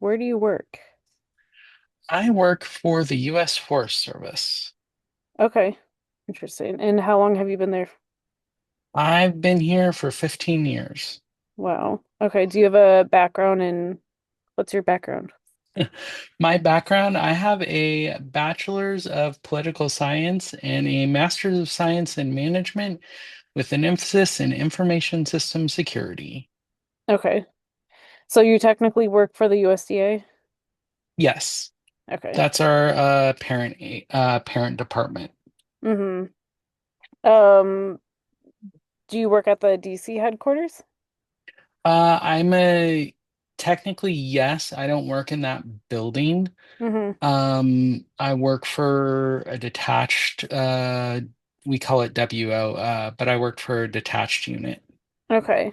Where do you work? I work for the U.S. Forest Service. Okay, interesting. And how long have you been there? I've been here for 15 years. Wow. Okay, do you have a background in what's your background? My background, I have a bachelor's of political science and a master's of science in management with an emphasis in information system security. Okay. So you technically work for the USDA? Yes, Okay. that's our parent department. Mm-hmm. Um, do you work at the DC headquarters? I'm a technically yes, I don't work in that building. Mm-hmm. I work for a detached, we call it WO, but I work for a detached unit. Okay.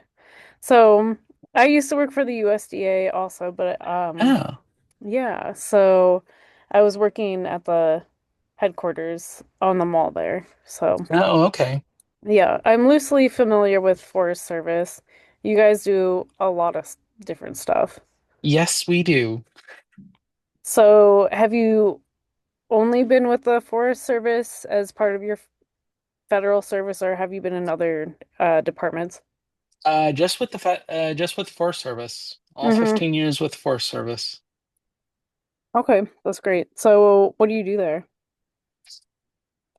So I used to work for the USDA also, but Oh, yeah, so I was working at the headquarters on the mall there. So oh, okay. yeah, I'm loosely familiar with Forest Service. You guys do a lot of different stuff. Yes, we do. So have you only been with the Forest Service as part of your federal service, or have you been in other departments? Just with Forest Service. All Mm-hmm. 15 years with Forest Service. Okay, that's great. So what do you do there?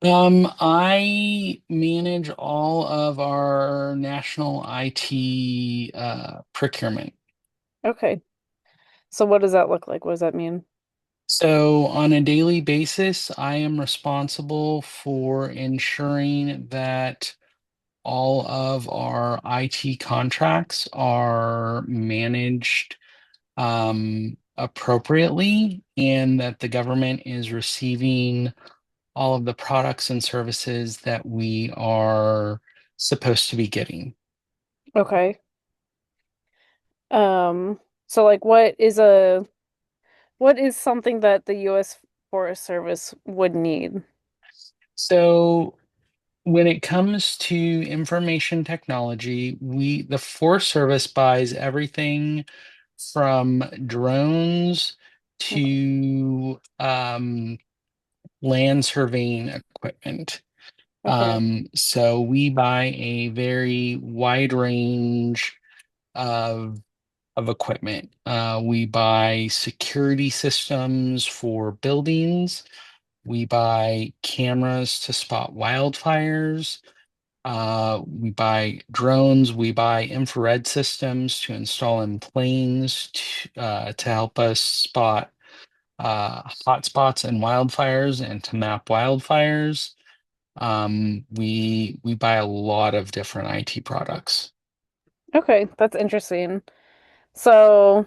I manage all of our national IT procurement. Okay. So what does that look like? What does that mean? So on a daily basis, I am responsible for ensuring that all of our IT contracts are managed appropriately and that the government is receiving all of the products and services that we are supposed to be getting. Okay. So like what is something that the US Forest Service would need? So when it comes to information technology, the Forest Service buys everything from drones Okay. to land surveying equipment. Okay. So we buy a very wide range of equipment. We buy security systems for buildings. We buy cameras to spot wildfires. We buy drones. We buy infrared systems to install in planes to help us spot hotspots and wildfires and to map wildfires. We buy a lot of different IT products. Okay, that's interesting. So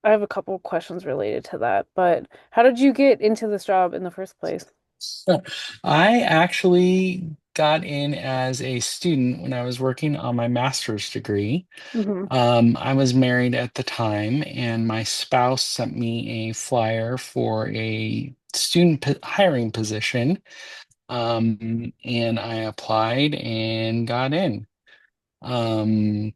I have a couple questions related to that, but how did you get into this job in the first place? I actually got in as a student when I was working on my master's degree. Hmm. I was married at the time, and my spouse sent me a flyer for a hiring position. And I applied and got in. Um,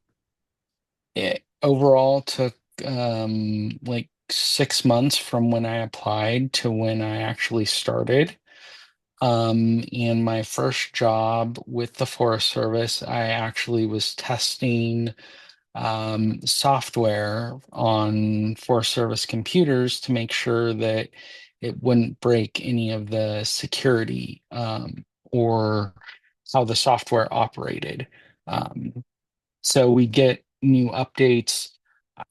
it overall took like 6 months from when I applied to when I actually started. And my first job with the Forest Service, I actually was testing software on Forest Service computers to make sure that it wouldn't break any of the security or how the software operated. Um, so we get new updates.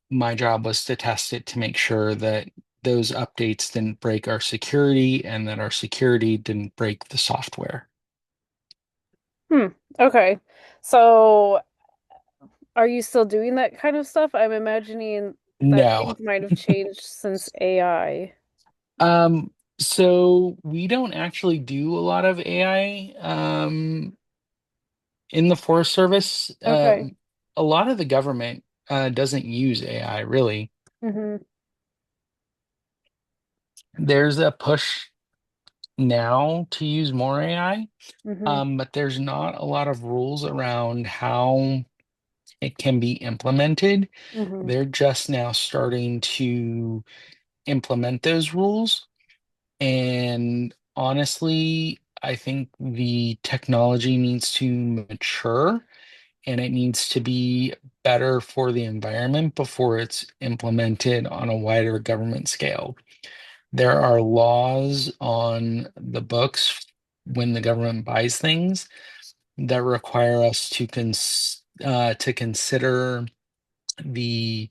My job was to test it to make sure that those updates didn't break our security and that our security didn't break the software. Hmm. Okay. So are you still doing that kind of stuff? I'm imagining that No. things might have changed since AI. Um, so we don't actually do a lot of AI in the Forest Service. Okay. A lot of the government doesn't use AI really. Hmm. There's a push now to use more AI, Hmm. but there's not a lot of rules around how it can be implemented. Hmm. They're just now starting to implement those rules. And honestly, I think the technology needs to mature and it needs to be better for the environment before it's implemented on a wider government scale. There are laws on the books when the government buys things that require us to consider the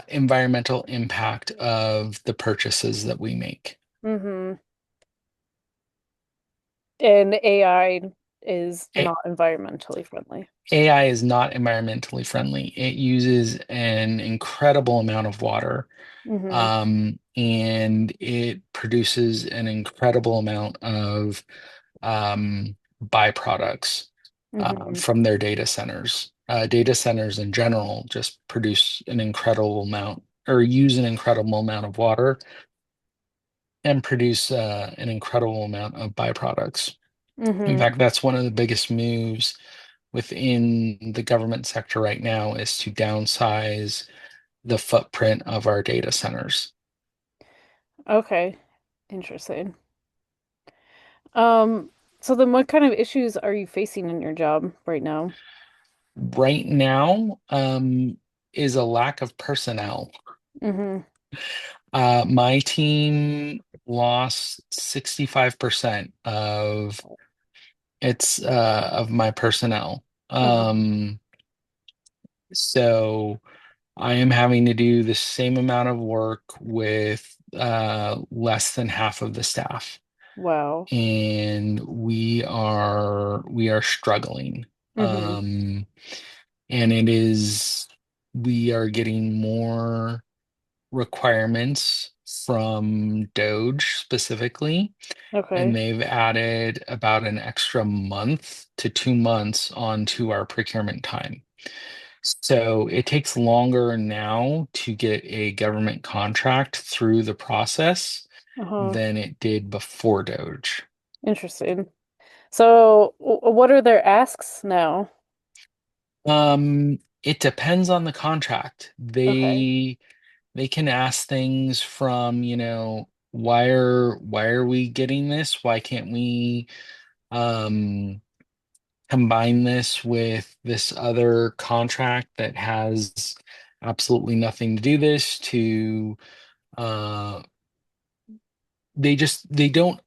environmental impact of the purchases that we make. Hmm. And AI is A- not environmentally friendly. AI is not environmentally friendly. It uses an incredible amount of water, Hmm. and it produces an incredible amount of byproducts Hmm. from their data centers. Data centers in general just produce an incredible amount or use an incredible amount of water and produce an incredible amount of byproducts. In Hmm. fact, that's one of the biggest moves within the government sector right now is to downsize the footprint of our data centers. Okay. Interesting. Um, so then what kind of issues are you facing in your job right now? Right now, is a lack of personnel. Hmm. My team lost 65% of my personnel. Uh-huh. So I am having to do the same amount of work with less than half of the staff, Wow. and we are struggling. Hmm. Um, and it is we are getting more requirements from Doge specifically, and Okay. they've added about an extra month to 2 months onto our procurement time. So it takes longer now to get a government contract through the process Uh-huh. than it did before Doge. Interesting. So what are their asks now? It depends on the contract. Okay. They can ask things from, why are we getting this? Why can't we um combine this with this other contract that has absolutely nothing to do this to uh they don't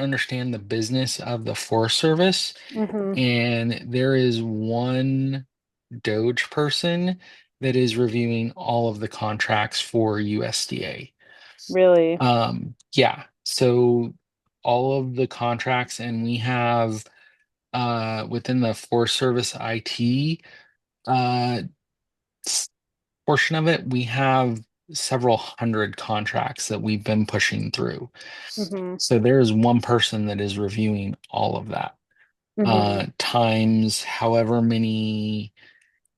understand the business of the Forest Service, Hmm. and there is one Doge person that is reviewing all of the contracts for USDA. Really? Yeah, so all of the contracts, and we have within the Forest Service IT uh portion of it, we have several hundred contracts that we've been pushing through. Hmm. So there is one person that is reviewing all of that, Hmm. times however many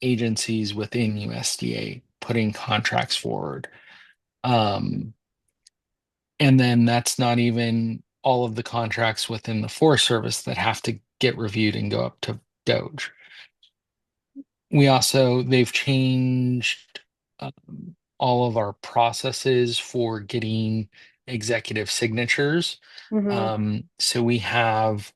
agencies within USDA putting contracts forward. Um, and then that's not even all of the contracts within the Forest Service that have to get reviewed and go up to Doge. They've changed all of our processes for getting executive signatures. Hmm. So we have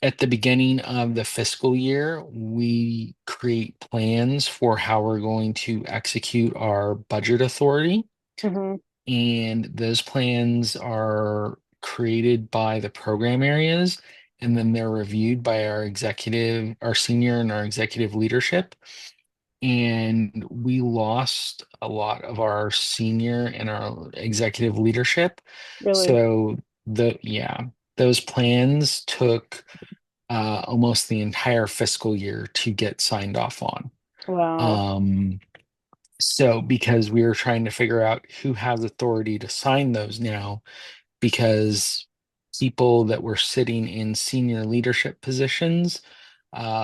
at the beginning of the fiscal year, we create plans for how we're going to execute our budget authority. Hmm. And those plans are created by the program areas, and then they're reviewed by our senior and our executive leadership. And we lost a lot of our senior and our executive leadership. Really? So yeah, those plans took almost the entire fiscal year to get signed off on. Wow. Um, so because we were trying to figure out who has authority to sign those now, because people that were sitting in senior leadership positions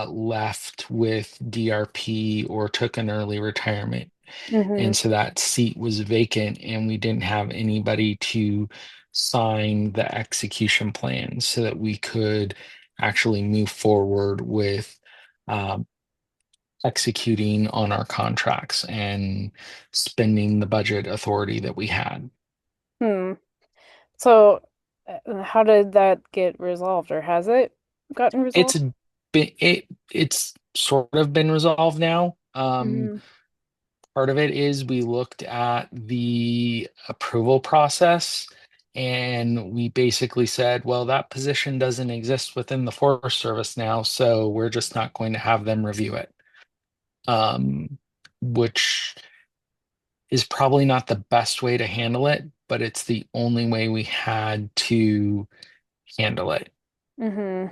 left with DRP or took an early retirement. Hmm. And so that seat was vacant, and we didn't have anybody to sign the execution plan so that we could actually move forward with. um, executing on our contracts and spending the budget authority that we had. Hmm. So, how did that get resolved, or has it gotten It's resolved? it's sort of been resolved now. Hmm. Part of it is we looked at the approval process and we basically said, well, that position doesn't exist within the Forest Service now, so we're just not going to have them review it. Which is probably not the best way to handle it, but it's the only way we had to handle it. Hmm.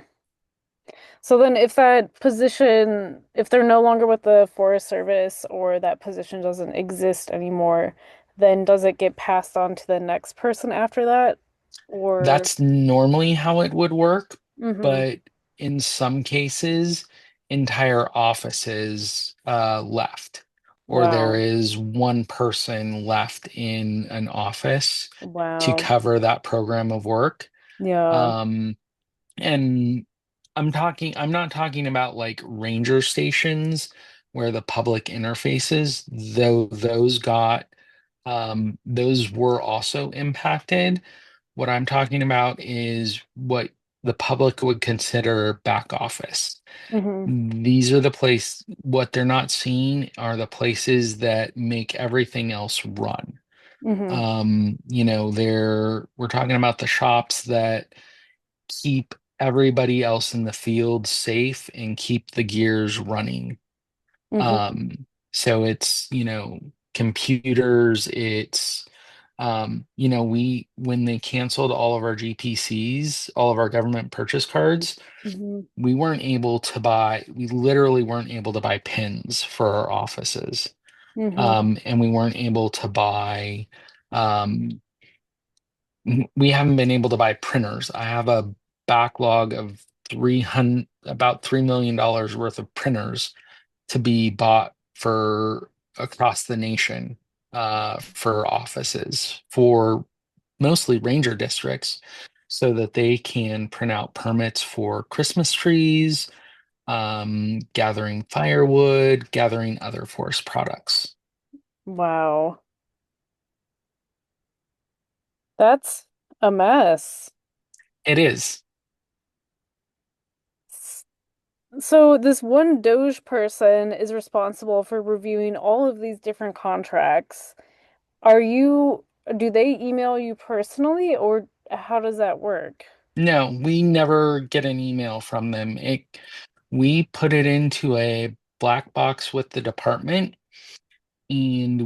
So then if that position, if they're no longer with the Forest Service or that position doesn't exist anymore, then does it get passed on to the next person after that? Or, That's normally how it would work, hmm. but in some cases, entire offices left, or there Wow. is one person left in an office to Wow. cover that program of work. Yeah. Um, and I'm not talking about like ranger stations where the public interfaces, though those were also impacted. What I'm talking about is what the public would consider back office. Hmm. What they're not seeing are the places that make everything else run. Hmm. We're talking about the shops that keep everybody else in the field safe and keep the gears running. Hmm. So it's, computers, it's when they canceled all of our GPCs, all of our government purchase cards, Hmm. we literally weren't able to buy pins for our offices. Hmm. And we weren't able to buy, um, we haven't been able to buy printers. I have a backlog of about $3 million worth of printers to be bought for across the nation for offices for mostly ranger districts so that they can print out permits for Christmas trees, gathering firewood, gathering other forest products. Wow. That's a mess. It is. S- So this one Doge person is responsible for reviewing all of these different contracts. Are you, do they email you personally or how does that work? No, we never get an email from them. We put it into a black box with the department and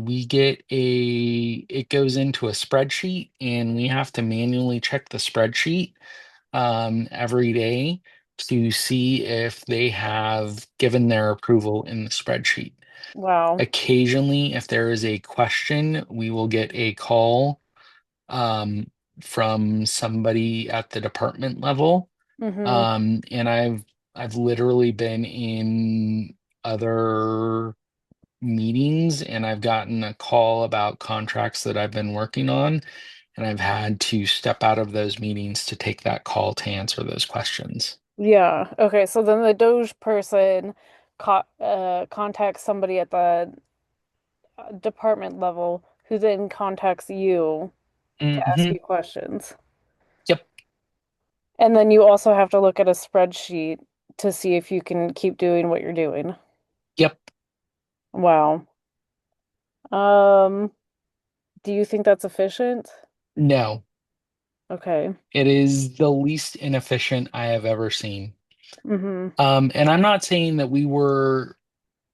it goes into a spreadsheet and we have to manually check the spreadsheet every day to see if they have given their approval in the spreadsheet. Wow. Occasionally, if there is a question, we will get a call um, from somebody at the department level. Mm-hmm. And I've literally been in other meetings and I've gotten a call about contracts that I've been working on, and I've had to step out of those meetings to take that call to answer those questions. Yeah. Okay. So then the Doge person contacts somebody at the department level who then contacts you to ask Hmm. you questions. Yep, And then you also have to look at a spreadsheet to see if you can keep doing what you're doing. yep. Wow. Um, do you think that's efficient? No, Okay. it is the least inefficient I have ever seen. Mm-hmm. And I'm not saying that we were,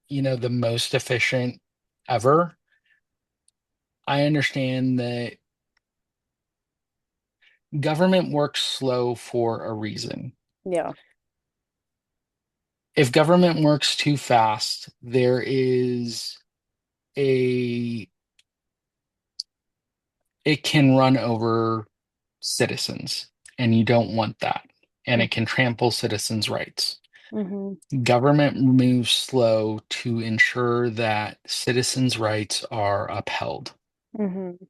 the most efficient ever. I understand that government works slow for a reason. Yeah. If government works too fast, there is a it can run over citizens, and you don't want that. And it can trample citizens' rights. Mm-hmm. Government moves slow to ensure that citizens' rights are upheld. Mm-hmm.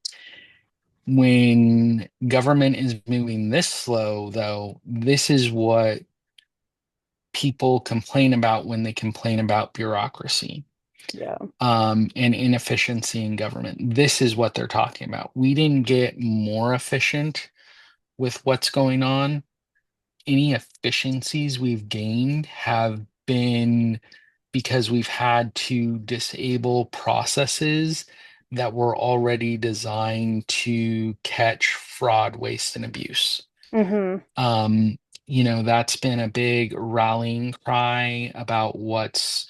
When government is moving this slow, though, this is what people complain about when they complain about bureaucracy, Yeah. and inefficiency in government. This is what they're talking about. We didn't get more efficient with what's going on. Any efficiencies we've gained have been because we've had to disable processes that were already designed to catch fraud, waste, and abuse. Mm-hmm. Um, that's been a big rallying cry about what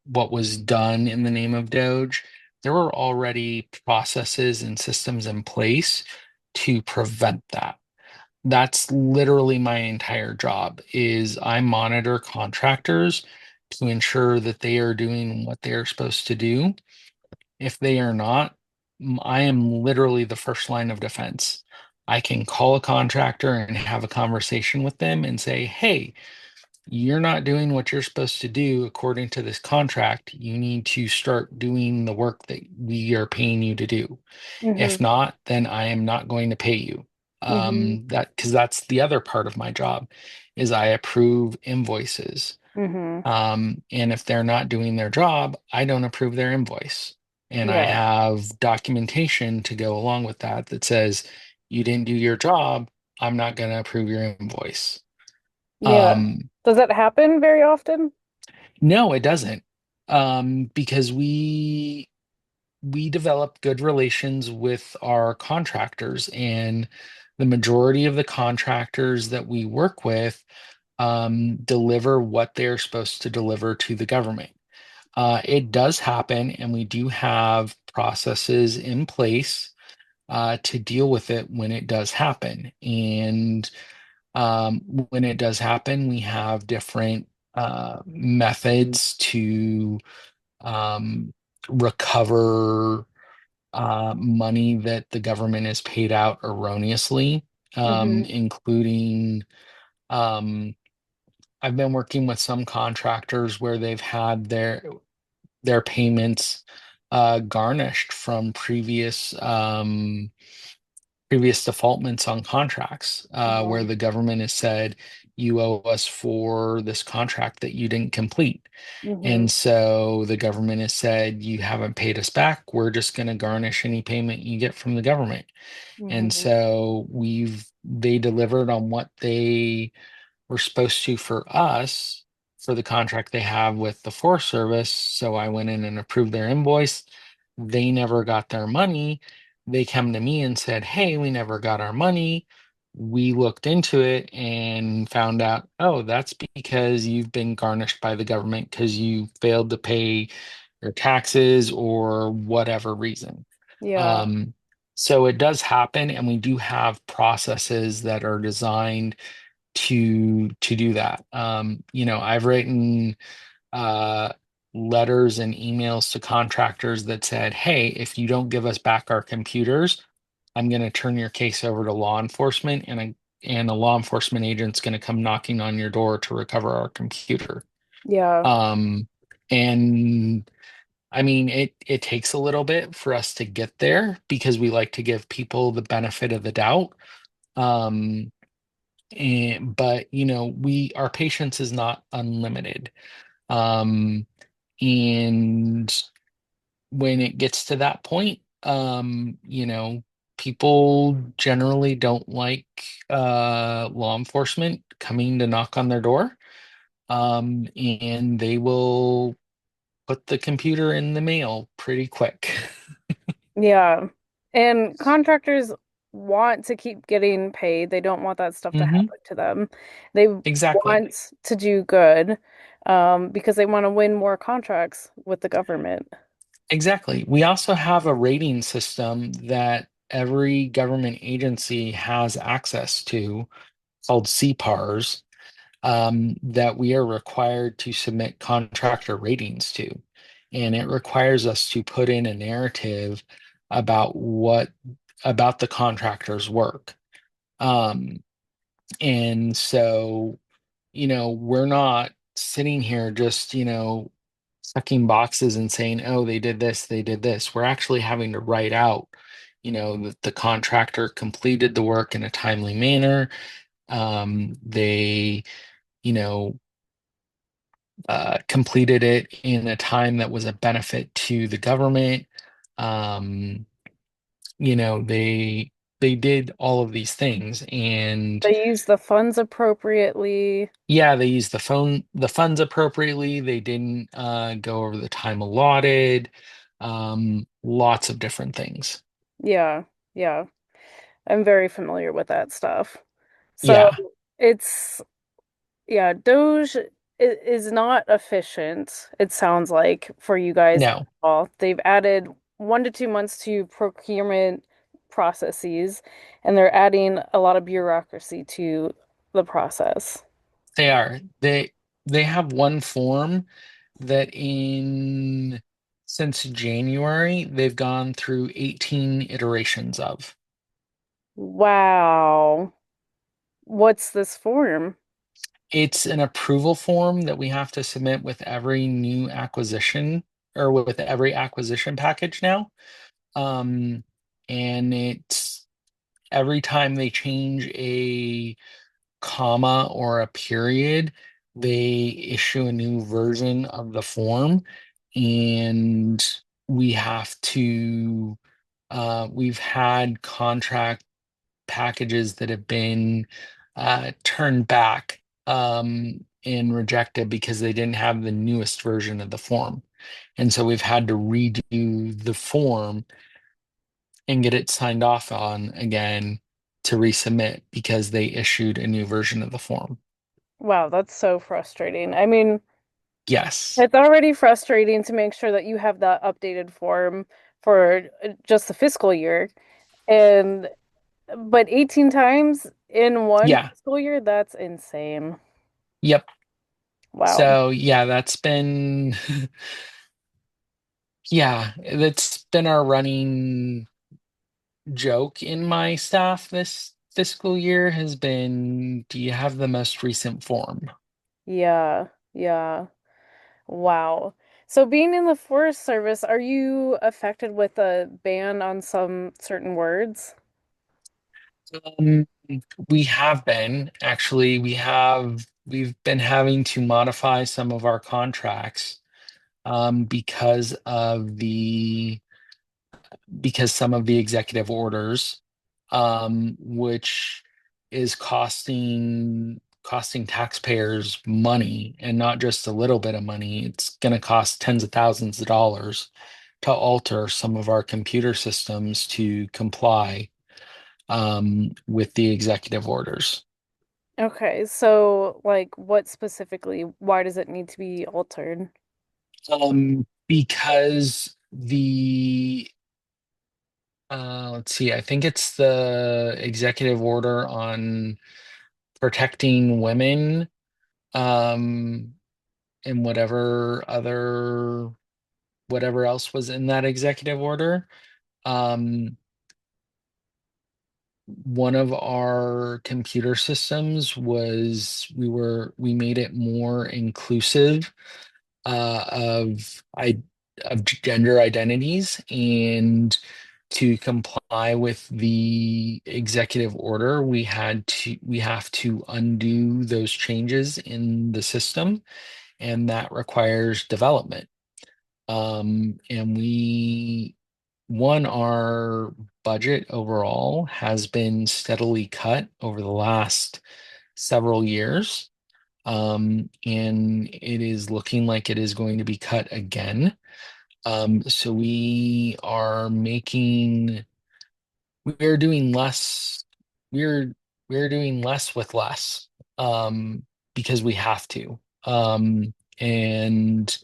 was done in the name of Doge. There were already processes and systems in place to prevent that. That's literally my entire job is I monitor contractors to ensure that they are doing what they are supposed to do. If they are not, I am literally the first line of defense. I can call a contractor and have a conversation with them and say, hey, you're not doing what you're supposed to do according to this contract. You need to start doing the work that we are paying you to do. If Mm-hmm. not, then I am not going to pay you. Mm-hmm. That because that's the other part of my job is I approve invoices. Mm-hmm. And if they're not doing their job, I don't approve their invoice. And I Yeah. have documentation to go along with that that says you didn't do your job. I'm not going to approve your invoice. Yeah. Um, Does that happen very often? no, it doesn't. Because we develop good relations with our contractors, and the majority of the contractors that we work with deliver what they're supposed to deliver to the government. It does happen, and we do have processes in place to deal with it when it does happen. And when it does happen, we have different methods to um, recover money that the government has paid out erroneously, Mm-hmm. including I've been working with some contractors where they've had their payments garnished from previous defaultments on contracts, where Wow. the government has said you owe us for this contract that you didn't complete. Mm-hmm. And so the government has said, you haven't paid us back. We're just going to garnish any payment you get from the government. And Mm-hmm. so they delivered on what they were supposed to for us for the contract they have with the Forest Service. So I went in and approved their invoice. They never got their money. They come to me and said, hey, we never got our money. We looked into it and found out, oh, that's because you've been garnished by the government because you failed to pay your taxes or whatever reason. Yeah. Um, so it does happen, and we do have processes that are designed to do that. I've written uh, letters and emails to contractors that said, "Hey, if you don't give us back our computers, I'm going to turn your case over to law enforcement, and a law enforcement agent's going to come knocking on your door to recover our computer." Yeah. Um, and I mean, it takes a little bit for us to get there because we like to give people the benefit of the doubt. Um, but we our patience is not unlimited. Um, and when it gets to that point, people generally don't like law enforcement coming to knock on their door. And they will put the computer in the mail pretty quick. Yeah. And contractors want to keep getting paid. They don't want that stuff to Hmm. happen to them. They Exactly. want to do good, because they want to win more contracts with the government. Exactly. We also have a rating system that every government agency has access to called CPARs, that we are required to submit contractor ratings to. And it requires us to put in a narrative about about the contractor's work. Um, and so, we're not sitting here just, checking boxes and saying, oh, they did this, they did this. We're actually having to write out, that the contractor completed the work in a timely manner. They you know, completed it in a time that was a benefit to the government. Um, they did all of these things, and They use the funds appropriately. yeah, they used the funds appropriately. They didn't go over the time allotted. Lots of different things. Yeah, yeah. I'm very familiar with that stuff. So Yeah, it's, yeah, Doge is not efficient, it sounds like, for you guys at no, all. They've added 1 to 2 months to procurement processes, and they're adding a lot of bureaucracy to the process. they are. They have one form that in since January they've gone through 18 iterations of. Wow. What's this form? It's an approval form that we have to submit with every new acquisition or with every acquisition package now. Um, and it's every time they change a comma or a period, they issue a new version of the form, and we have to, we've had contract packages that have been turned back and rejected because they didn't have the newest version of the form. And so we've had to redo the form and get it signed off on again to resubmit because they issued a new version of the form. Wow, that's so frustrating. I mean, Yes. it's already frustrating to make sure that you have that updated form for just the fiscal year. And but 18 times in one Yeah. fiscal year, that's insane. Yep. Wow. So yeah, that's been yeah, that's been our running joke in my staff this fiscal year has been, do you have the most recent form? Yeah. Yeah. Wow. So being in the Forest Service, are you affected with a ban on some certain words? Um, we have been actually, we've been having to modify some of our contracts because of the because some of the executive orders, which is costing taxpayers money, and not just a little bit of money. It's going to cost tens of thousands of dollars to alter some of our computer systems to comply with the executive orders. Okay, so like what specifically, why does it need to be altered? Because let's see, I think it's the executive order on protecting women, um, and whatever else was in that executive order. Um, one of our computer systems we made it more inclusive of gender identities, and to comply with the executive order, we have to undo those changes in the system, and that requires development. And our budget overall has been steadily cut over the last several years. And it is looking like it is going to be cut again. So we're doing less, we're, we're doing less with less, um, because we have to. And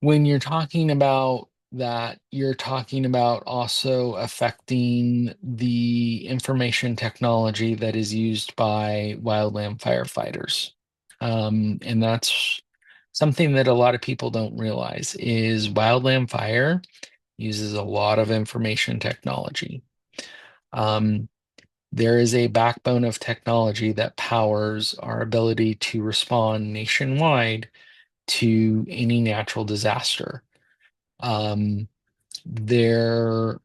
when you're talking about that, you're talking about also affecting the information technology that is used by wildland firefighters. And that's something that a lot of people don't realize is wildland fire uses a lot of information technology. Um, there is a backbone of technology that powers our ability to respond nationwide to any natural disaster. Um, there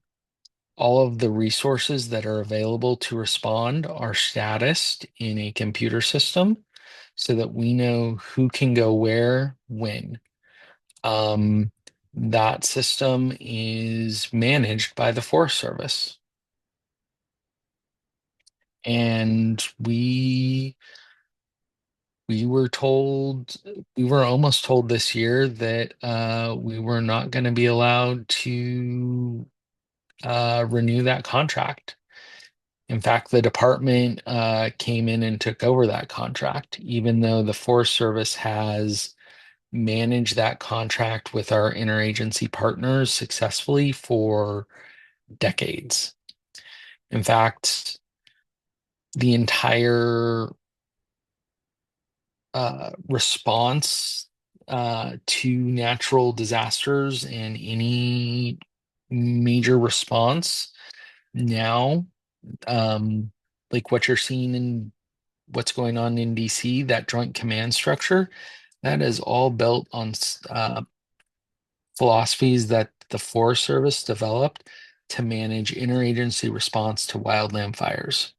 all of the resources that are available to respond are statused in a computer system so that we know who can go where, when. Um, that system is managed by the Forest Service. And we were told, we were almost told this year that we were not going to be allowed to renew that contract. In fact, the department came in and took over that contract, even though the Forest Service has managed that contract with our interagency partners successfully for decades. In fact, the entire response to natural disasters and any major response now, um, like what you're seeing in what's going on in DC, that joint command structure, that is all built on philosophies that the Forest Service developed to manage interagency response to wildland fires.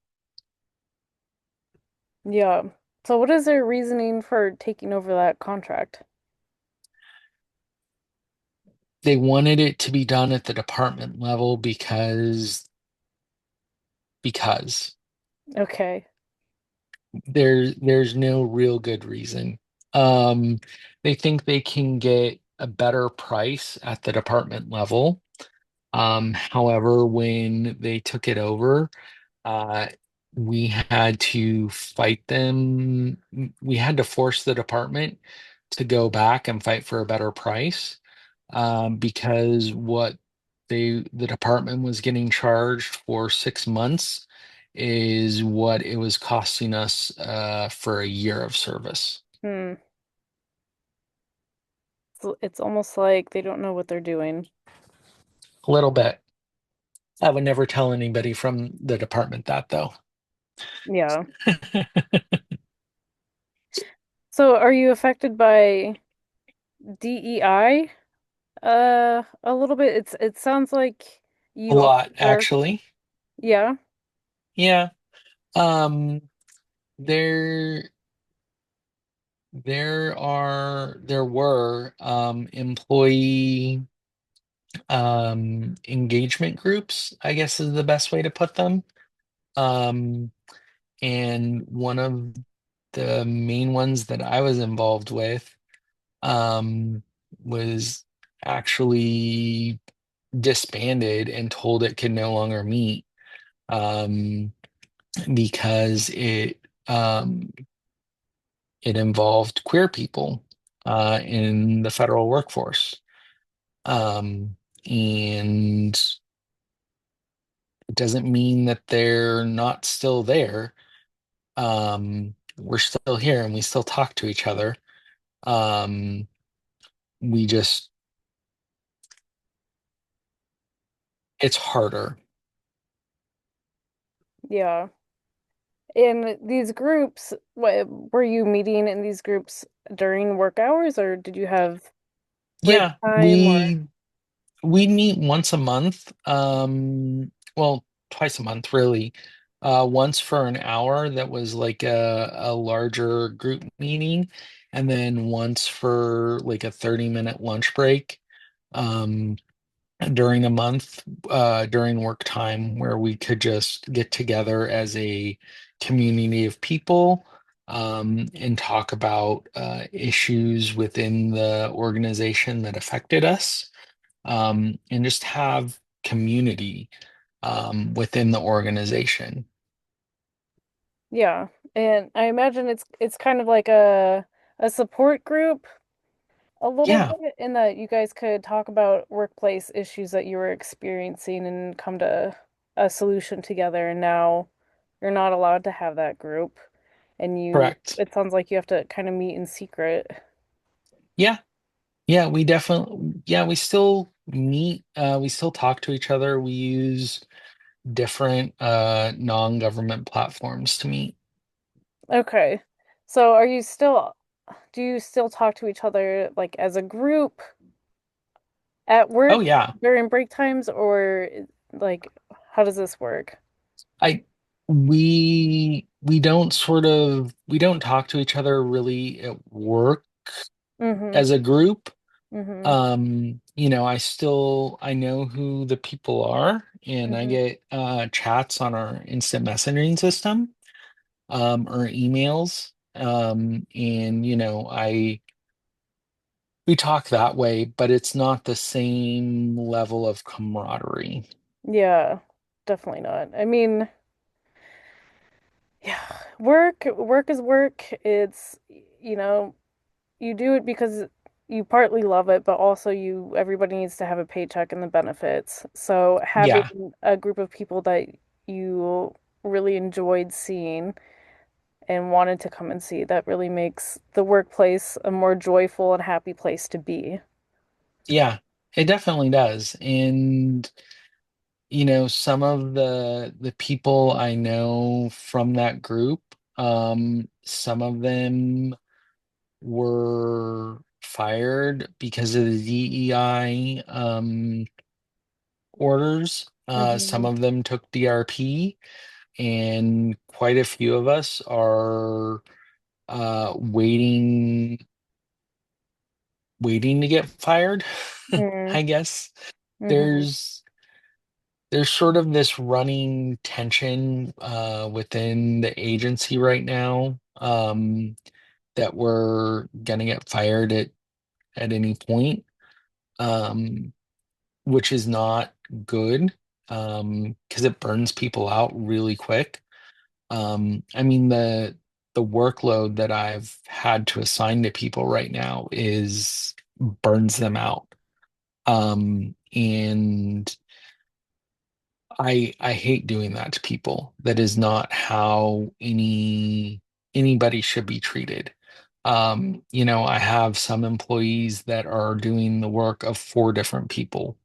Yeah. So what is their reasoning for taking over that contract? They wanted it to be done at the department level because Okay. there's no real good reason. Um, they think they can get a better price at the department level. However, when they took it over, uh, we had to fight them. We had to force the department to go back and fight for a better price, because what the department was getting charged for 6 months is what it was costing us for a year of service. Hmm. So it's almost like they don't know what they're doing. A little bit. I would never tell anybody from the department that though. Yeah. So are you affected by DEI? A little bit. It sounds like A you also lot, are. actually. Yeah. Yeah. Um, there there were employee engagement groups, I guess is the best way to put them. Um, and one of the main ones that I was involved with um was actually disbanded and told it could no longer meet um because it involved queer people in the federal workforce. Um, and it doesn't mean that they're not still there. We're still here and we still talk to each other. Um, we just, it's harder. Yeah. In these groups, what, were you meeting in these groups during work hours or did you have break Yeah, time or we meet once a month. Well, twice a month, really. Once for an hour that was like a larger group meeting, and then once for like a 30-minute lunch break um, during a month, during work time, where we could just get together as a community of people and talk about issues within the organization that affected us, and just have community within the organization. yeah. And I imagine it's kind of like a support group a little Yeah, bit in that you guys could talk about workplace issues that you were experiencing and come to a solution together. And now you're not allowed to have that group. And correct. it sounds like you have to kind of meet in secret. Yeah, yeah, we definitely, yeah, we still meet, we still talk to each other. We use different non-government platforms to meet. Okay. So do you still talk to each other like as a group at Oh work yeah. during break times or Like, how does this work? I we don't we don't talk to each other really at work Mm-hmm. as a group. Mm-hmm. I know who the people are, and I Mm-hmm. get chats on our instant messaging system, or emails. And I we talk that way, but it's not the same level of camaraderie. Yeah, definitely not. I mean, yeah, work is work. It's, you know, you do it because you partly love it, but also everybody needs to have a paycheck and the benefits. So Yeah, having a group of people that you really enjoyed seeing and wanted to come and see, that really makes the workplace a more joyful and happy place to be. yeah, it definitely does. And some of the people I know from that group, some of them were fired because of the DEI orders. Some Hmm. of them took DRP, and quite a few of us are waiting to get fired. Mm-hmm. I guess Hmm. there's there's sort of this running tension within the agency right now, that we're gonna get fired at any point, um, which is not good, because it burns people out really quick. I mean, the workload that I've had to assign to people right now is burns them out. And I hate doing that to people. That is not how anybody should be treated. I have some employees that are doing the work of four different people.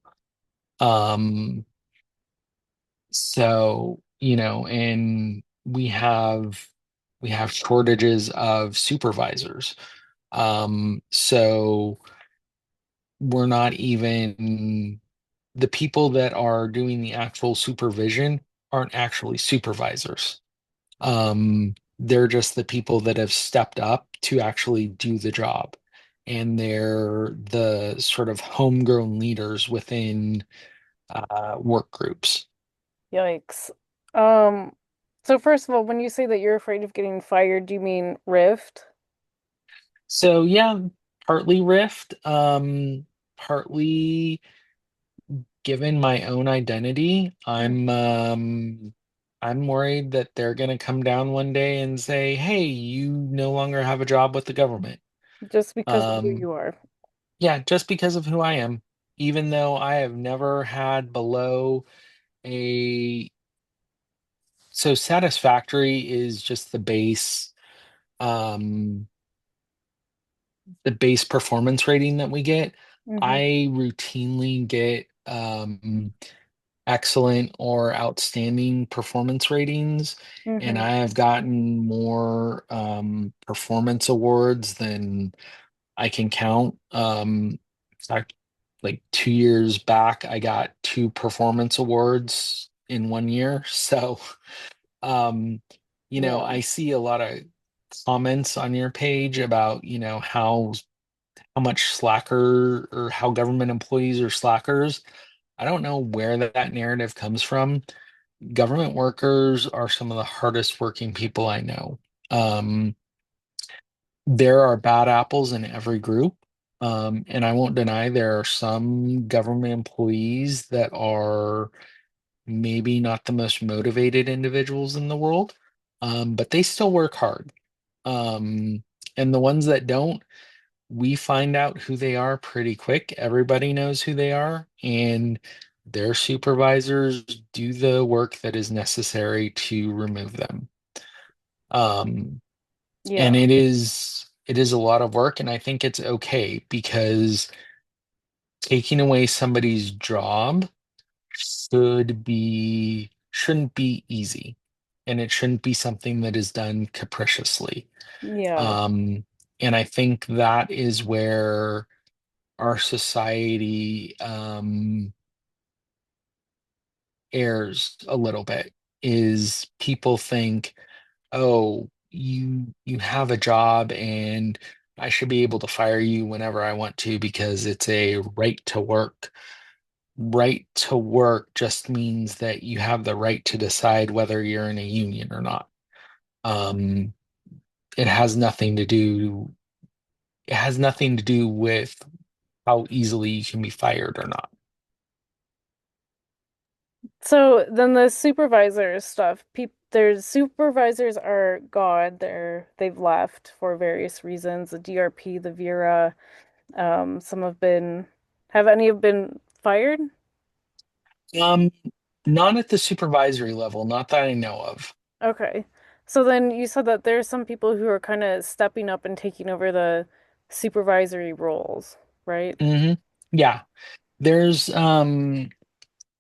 Um, and we have shortages of supervisors. So we're not even the people that are doing the actual supervision aren't actually supervisors. They're just the people that have stepped up to actually do the job. And they're the sort of homegrown leaders within work groups. Yikes. Um, so first of all, when you say that you're afraid of getting fired, do you mean Rift? So yeah, partly Rift, partly given my own identity, I'm worried that they're gonna come down one day and say, "Hey, you no longer have a job with the government." Just because of who Um, you are. yeah, just because of who I am, even though I have never had below a so satisfactory is just um the base performance rating that we get. Hmm. I routinely get excellent or outstanding performance ratings, and Hmm. I have gotten more performance awards than I can count. In fact, like 2 years back, I got two performance awards in one year. So, um, Yeah. I see a lot of comments on your page about, how much slacker or how government employees are slackers. I don't know where that narrative comes from. Government workers are some of the hardest working people I know. Um, there are bad apples in every group. And I won't deny there are some government employees that are maybe not the most motivated individuals in the world, but they still work hard. Um, and the ones that don't, we find out who they are pretty quick. Everybody knows who they are, and their supervisors do the work that is necessary to remove them. Um, and Yeah. it is a lot of work, and I think it's okay because taking away somebody's job shouldn't be easy, and it shouldn't be something that is done capriciously. Yeah. Um, and I think that is where our society errs a little bit is people think, oh, you have a job and I should be able to fire you whenever I want to because it's a right to work. Right to work just means that you have the right to decide whether you're in a union or not. Um, it has nothing to do it has nothing to do with how easily you can be fired or not. So then the supervisor stuff, there's supervisors are gone. They've left for various reasons. The DRP, the Vera, some have any have been fired? Um, Not at the supervisory level, not that I know of. Okay. So then you said that there's some people who are kind of stepping up and taking over the supervisory roles, right? Yeah, there's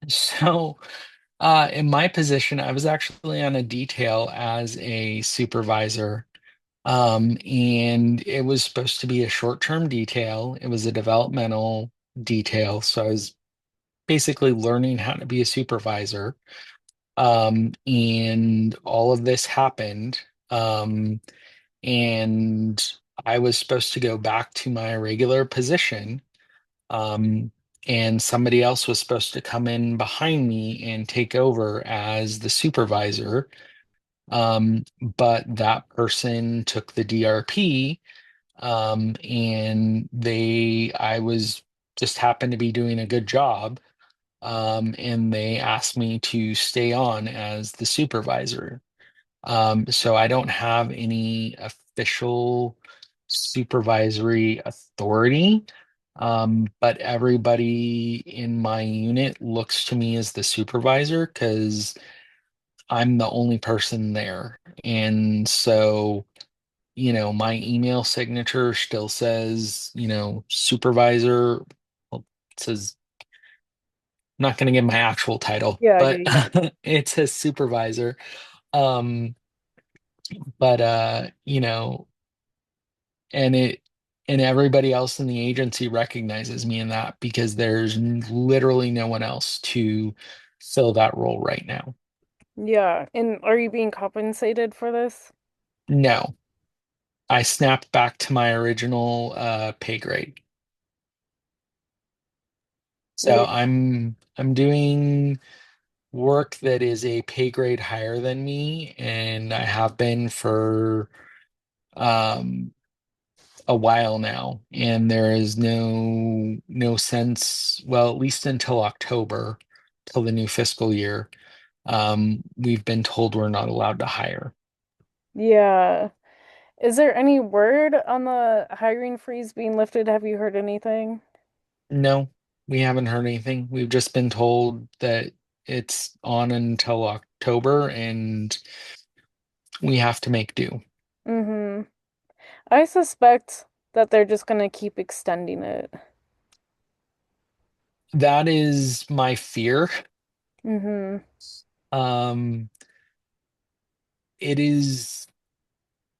so in my position, I was actually on a detail as a supervisor. And it was supposed to be a short-term detail. It was a developmental detail. So I was basically learning how to be a supervisor. And all of this happened. And I was supposed to go back to my regular position. Um, and somebody else was supposed to come in behind me and take over as the supervisor. But that person took the DRP, and I was just happened to be doing a good job. And they asked me to stay on as the supervisor. So I don't have any official supervisory authority, but everybody in my unit looks to me as the supervisor because I'm the only person there. And so, my email signature still says, supervisor. Well, it says, I'm not going to give my actual title, Yeah, yeah, but yeah. it says supervisor. Um, but and it and everybody else in the agency recognizes me in that because there's literally no one else to fill that role right now. Yeah. And are you being compensated for this? No, I snapped back to my original pay grade. So Yeah. I'm doing work that is a pay grade higher than me, and I have been for um a while now, and there is no sense, well, at least until October, till the new fiscal year. We've been told we're not allowed to hire. Yeah. Is there any word on the hiring freeze being lifted? Have you heard anything? No, we haven't heard anything. We've just been told that it's on until October and we have to make do. Mm-hmm. I suspect that they're just gonna keep extending it. That is my fear. Mm-hmm. Um, it is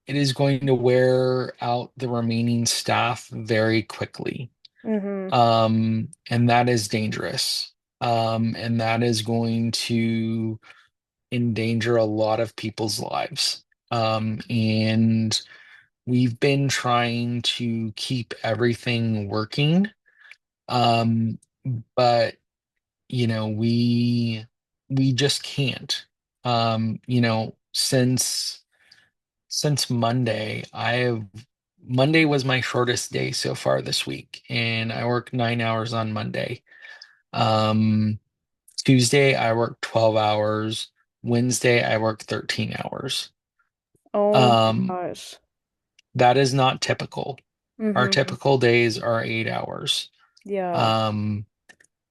it is going to wear out the remaining staff very quickly. Mm-hmm. And that is dangerous. And that is going to endanger a lot of people's lives. And we've been trying to keep everything working. Um, but we just can't. Since Monday was my shortest day so far this week, and I worked 9 hours on Monday. Um, Tuesday I worked 12 hours. Wednesday I worked 13 hours. Oh my Um, gosh. that is not typical. Our Mm-hmm. typical days are 8 hours. Yeah. Um,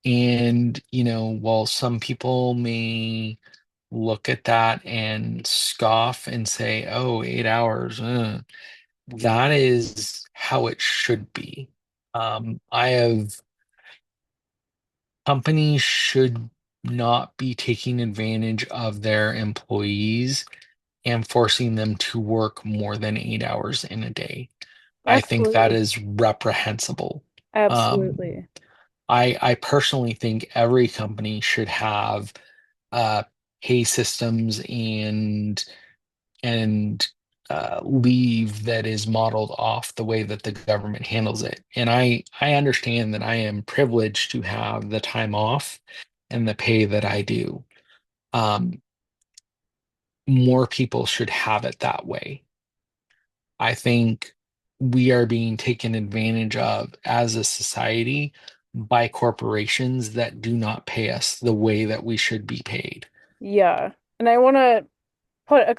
and while some people may look at that and scoff and say, "Oh, 8 hours," that is how it should be. I have Companies should not be taking advantage of their employees and forcing them to work more than 8 hours in a day. I think that Absolutely. is reprehensible. Um, Absolutely. I personally think every company should have uh, pay systems and leave that is modeled off the way that the government handles it. And I understand that I am privileged to have the time off and the pay that I do. Um, More people should have it that way. I think we are being taken advantage of as a society by corporations that do not pay us the way that we should be paid. Yeah. And I want to put a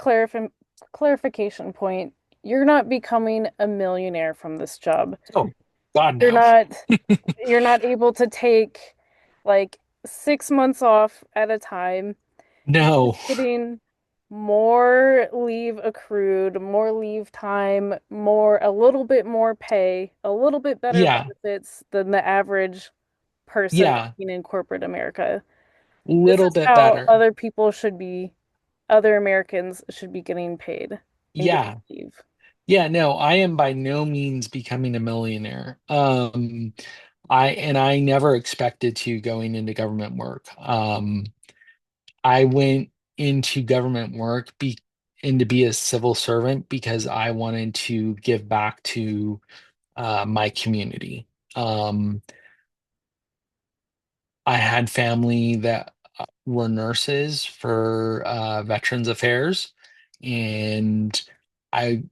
clarification point. You're not becoming a millionaire from this job. Oh, God, You're no. not you're not able to take like 6 months off at a time. You're No. getting more leave accrued, more leave time, a little bit more pay, a little bit better Yeah. benefits than the average person Yeah. working in corporate America. This Little is bit how better. other Americans should be getting paid and getting Yeah. leave. Yeah, no, I am by no means becoming a millionaire. I never expected to going into government work. I went into government work and to be a civil servant because I wanted to give back to my community. Um, I had family that were nurses for Veterans Affairs, and I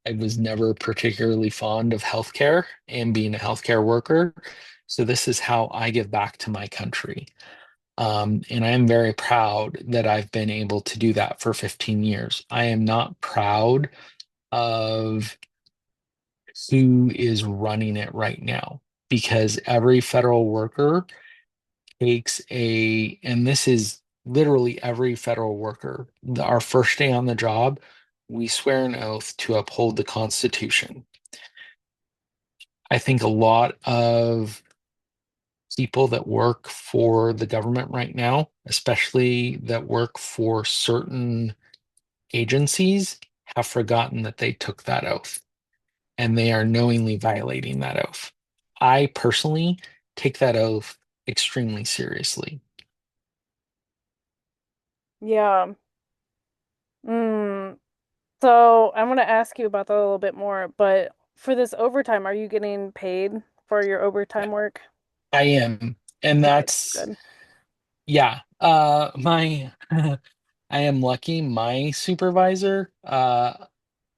I was never particularly fond of healthcare and being a healthcare worker. So this is how I give back to my country. And I am very proud that I've been able to do that for 15 years. I am not proud of who is running it right now because every federal worker and this is literally every federal worker, our first day on the job, we swear an oath to uphold the Constitution. I think a lot of people that work for the government right now, especially that work for certain agencies, have forgotten that they took that oath and they are knowingly violating that oath. I personally take that oath extremely seriously. Yeah. Mm. So I'm gonna ask you about that a little bit more, but for this overtime, are you getting paid for your overtime work? I am. And Okay, that's, good. yeah, I am lucky. My supervisor,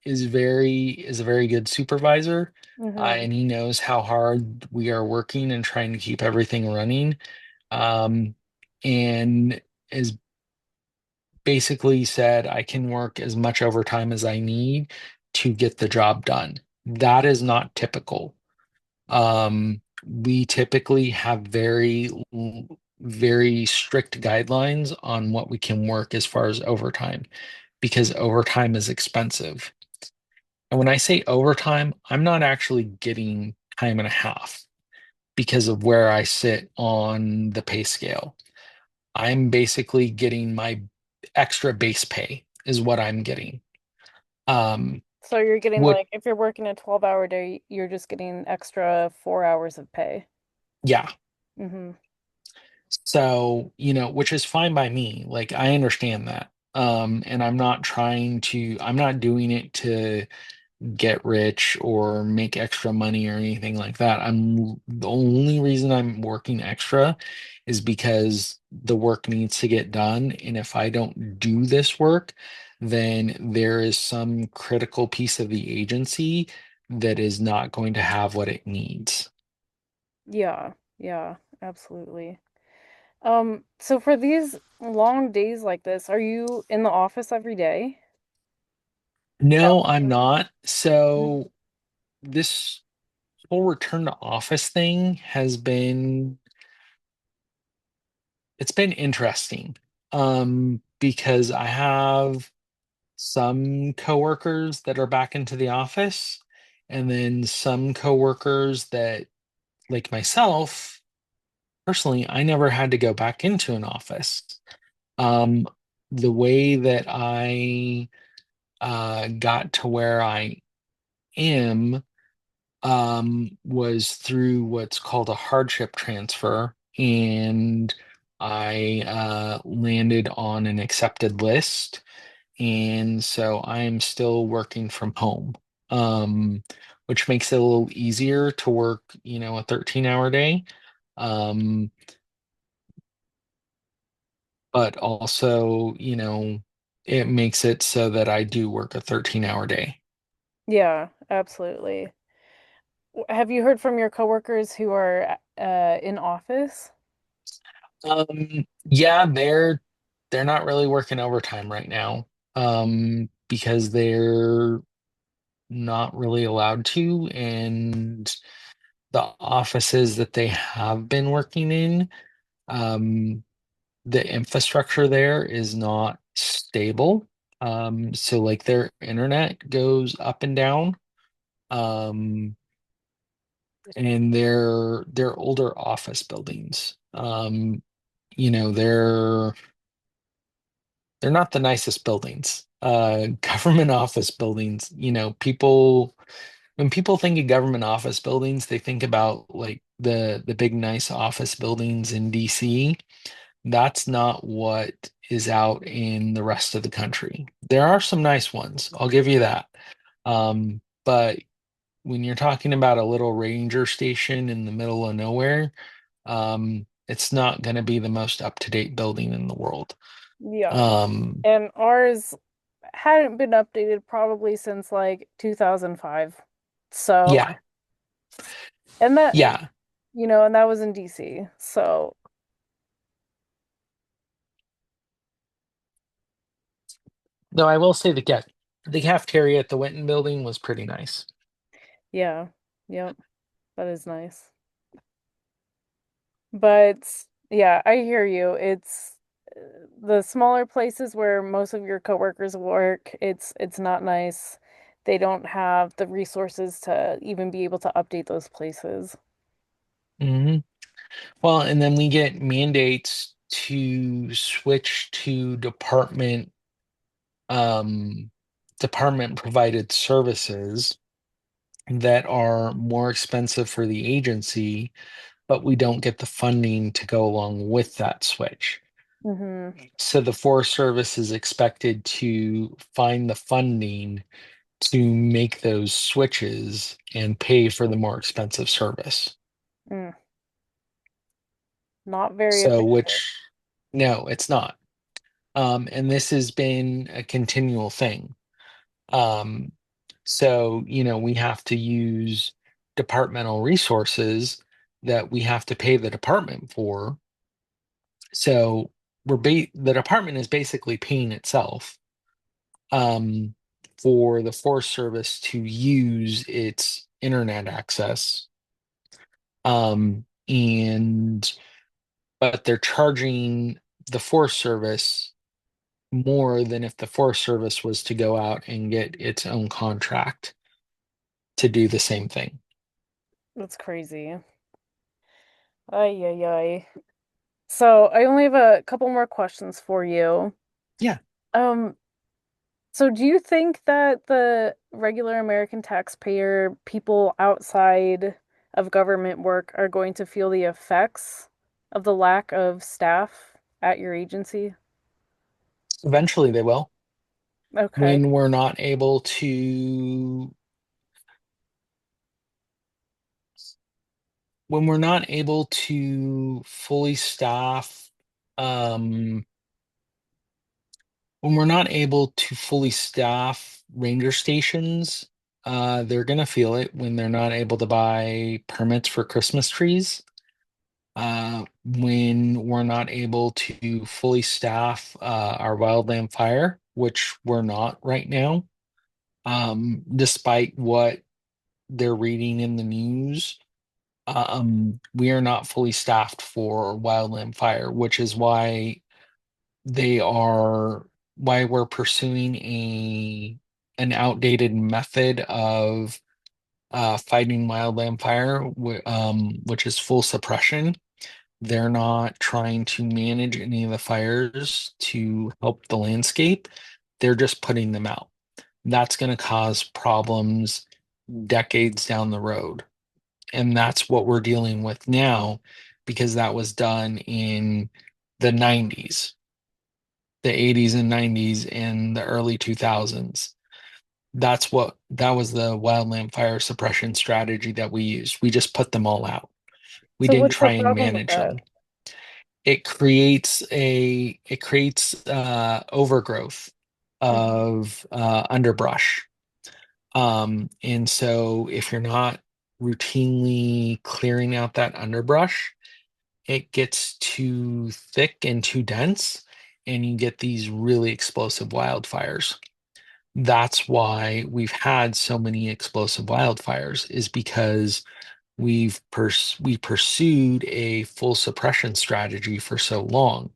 is a very good supervisor, Hmm. and he knows how hard we are working and trying to keep everything running. Um, and is basically said I can work as much overtime as I need to get the job done. That is not typical. We typically have very strict guidelines on what we can work as far as overtime because overtime is expensive. And when I say overtime, I'm not actually getting time and a half because of where I sit on the pay scale. I'm basically getting my extra base pay is what I'm getting. Um, So you're getting what, like if you're working a 12-hour day, you're just getting extra 4 hours of pay. yeah. Hmm. So, which is fine by me. Like I understand that. And I'm not doing it to get rich or make extra money or anything like that. The only reason I'm working extra is because the work needs to get done. And if I don't do this work, then there is some critical piece of the agency that is not going to have what it needs. Yeah, yeah, absolutely. So for these long days like this, are you in the office every day? That No, I'm working? not. Mhm. So this whole return to office thing it's been interesting. Because I have some coworkers that are back into the office, and then some coworkers that, like myself, personally, I never had to go back into an office. Um, the way that I got to where I am was through what's called a hardship transfer. And I landed on an accepted list, and so I am still working from home, um, which makes it a little easier to work, a 13-hour day. Um, but also, it makes it so that I do work a 13-hour day. Yeah, absolutely. Have you heard from your coworkers who are in office? Yeah, they're not really working overtime right now, because they're not really allowed to, and the offices that they have been working in, um, the infrastructure there is not stable. So like their internet goes up and down. Um, and they're older office buildings. They're not the nicest buildings. Government office buildings, people when people think of government office buildings, they think about like the big nice office buildings in DC. That's not what is out in the rest of the country. There are some nice ones, I'll give you that. But when you're talking about a little ranger station in the middle of nowhere, it's not going to be the most up-to-date building in the world. Yeah. Um, And ours hadn't been updated probably since like 2005. So, yeah, and that, yeah. and that was in DC. So, No, I will say the cafeteria at the Winton building was pretty nice. yeah. Yep. That is nice. But yeah, I hear you. It's the smaller places where most of your coworkers work, it's not nice. They don't have the resources to even be able to update those places. hmm Well, and then we get mandates to switch to um, department provided services that are more expensive for the agency, but we don't get the funding to go along with that switch. Hmm. So the Forest Service is expected to find the funding to make those switches and pay for the more expensive service. Mm, not very So, efficient. which, no, it's not. And this has been a continual thing. Um, so, we have to use departmental resources that we have to pay the department for. So the department is basically paying itself, um, for the Forest Service to use its internet access. And but they're charging the Forest Service more than if the Forest Service was to go out and get its own contract to do the same thing. That's crazy. Ay, ay, ay. So I only have a couple more questions for you. Yeah, Um, so do you think that the regular American taxpayer, people outside of government work, are going to feel the effects of the lack of staff at your agency? eventually they will. Okay. When we're not able to when we're not able to fully staff um when we're not able to fully staff ranger stations, they're gonna feel it when they're not able to buy permits for Christmas trees. When we're not able to fully staff our wildland fire, which we're not right now, despite what they're reading in the news. We are not fully staffed for wildland fire, which is they are why we're pursuing a an outdated method of fighting wildland fire, which is full suppression. They're not trying to manage any of the fires to help the landscape. They're just putting them out. That's going to cause problems decades down the road. And that's what we're dealing with now because that was done in the 90s, the 80s and 90s and the early 2000s. That was the wildland fire suppression strategy that we used. We just put them all out. We So didn't what's the try and problem with manage that? them. It creates overgrowth Hmm. of underbrush. And so if you're not routinely clearing out that underbrush, it gets too thick and too dense, and you get these really explosive wildfires. That's why we've had so many explosive wildfires, is because we pursued a full suppression strategy for so long.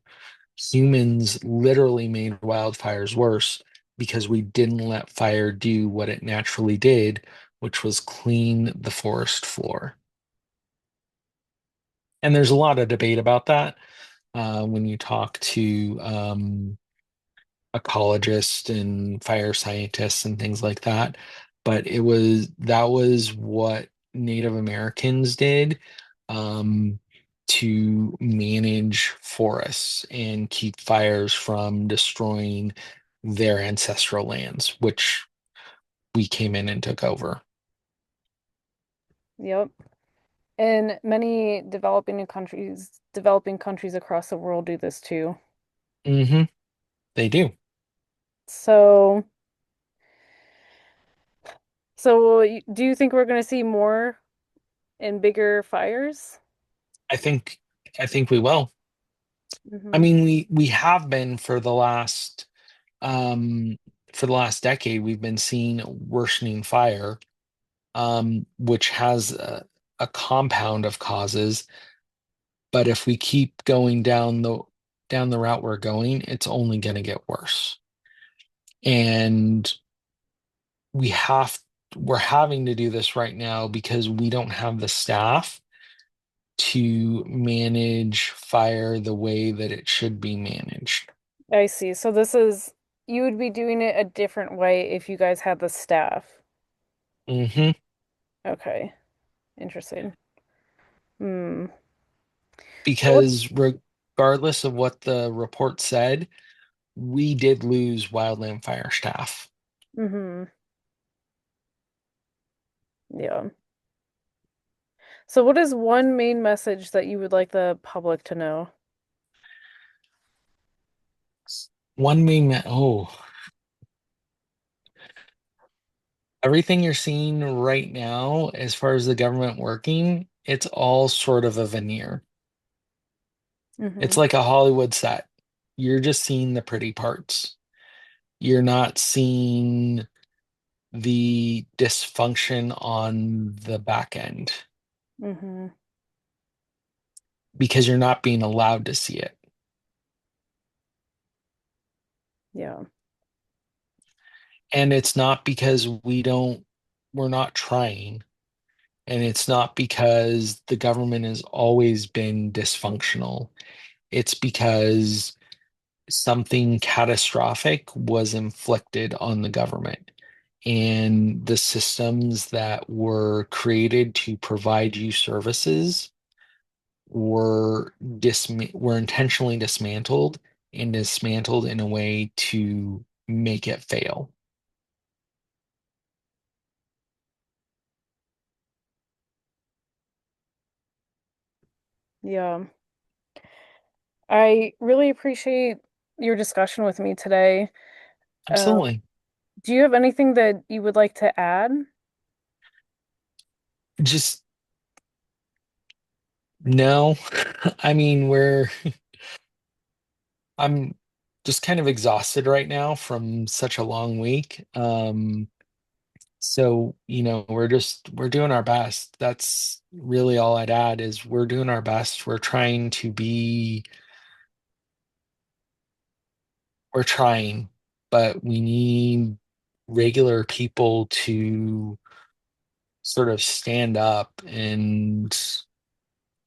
Humans literally made wildfires worse because we didn't let fire do what it naturally did, which was clean the forest floor. And there's a lot of debate about that when you talk to ecologists and fire scientists and things like that. But that was what Native Americans did um, to manage forests and keep fires from destroying their ancestral lands, which we came in and took over. Yep. And many developing countries across the world do this too. Hmm. They do. So, do you think we're going to see more and bigger fires? I think I think we will. I Hmm. mean, we have been um for the last decade, we've been seeing worsening fire, which has a compound of causes. But if we keep going down the route we're going, it's only going to get worse. And we have we're having to do this right now because we don't have the staff to manage fire the way that it should be managed. I see. You would be doing it a different way if you guys had the staff. Hmm. Okay, interesting. Hmm. So what? Because regardless of what the report said, we did lose wildland fire staff. Hmm. Yeah. So what is one main message that you would like the public to know? Oh, everything you're seeing right now, as far as the government working, it's all sort of a veneer. It's Hmm. like a Hollywood set. You're just seeing the pretty parts. You're not seeing the dysfunction on the back end Hmm. because you're not being allowed to see it. Yeah. And it's not because we're not trying. And it's not because the government has always been dysfunctional. It's because something catastrophic was inflicted on the government. And the systems that were created to provide you services were intentionally dismantled and dismantled in a way to make it fail. Yeah. I really appreciate your discussion with me today. Absolutely. Do you have anything that you would like to add? Just no. I mean, I'm just kind of exhausted right now from such a long week. So, we're doing our best. That's really all I'd add is we're doing our best. We're trying, but we need regular people to sort of stand up and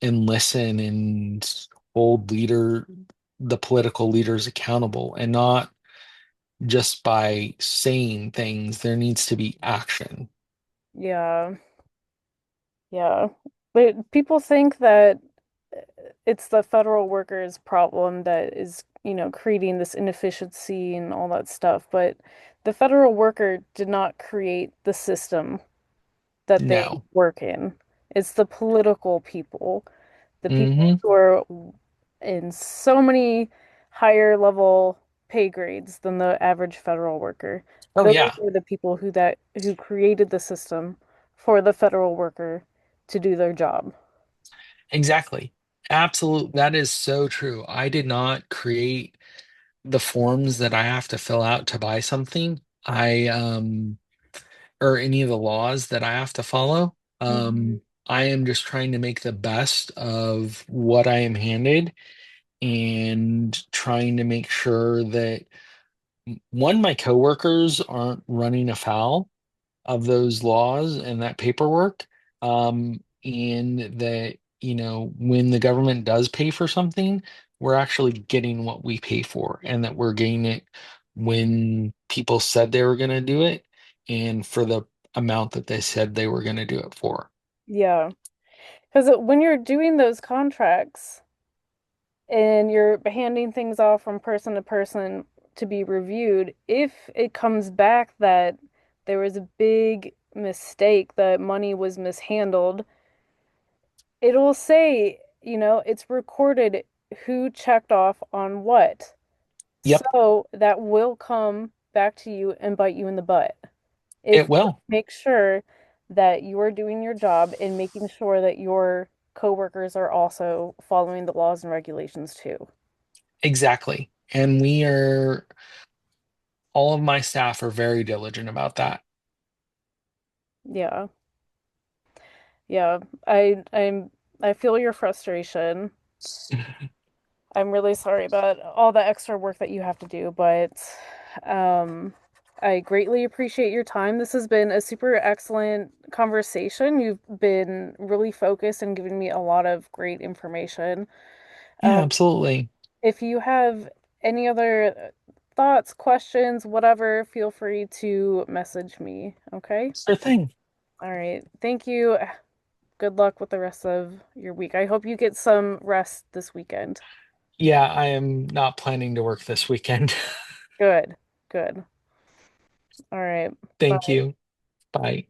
listen and hold the political leaders accountable, and not just by saying things. There needs to be action. Yeah. Yeah. But people think that it's the federal workers' problem that is, creating this inefficiency and all that stuff. But the federal worker did not create the system that they No. work in. It's the political people, the people Hmm. who are in so many higher level pay grades than the average federal worker. Oh Those yeah, are the people who created the system for the federal worker to do their job. exactly. Absolute. That is so true. I did not create the forms that I have to fill out to buy something. Or any of the laws that I have to follow. Mhm. I am just trying to make the best of what I am handed and trying to make sure that one, my coworkers aren't running afoul of those laws and that paperwork. And that, when the government does pay for something, we're actually getting what we pay for and that we're getting it when people said they were going to do it and for the amount that they said they were going to do it for. Yeah. Because when you're doing those contracts and you're handing things off from person to person to be reviewed, if it comes back that there was a big mistake, that money was mishandled, it'll say, it's recorded who checked off on what. Yep, So that will come back to you and bite you in the butt it if you don't will. make sure that you are doing your job and making sure that your coworkers are also following the laws and regulations too. Exactly. And all of my staff are very diligent about that. Yeah. Yeah. I feel your frustration. I'm really sorry about all the extra work that you have to do, but um I greatly appreciate your time. This has been a super excellent conversation. You've been really focused and giving me a lot of great information. Yeah, Um, absolutely. if you have any other thoughts, questions, whatever, feel free to message me. Okay? Sure thing. All right. Thank you. Good luck with the rest of your week. I hope you get some rest this weekend. Yeah, I am not planning to work this weekend. Good. Good. All right. Thank Bye. you. Bye.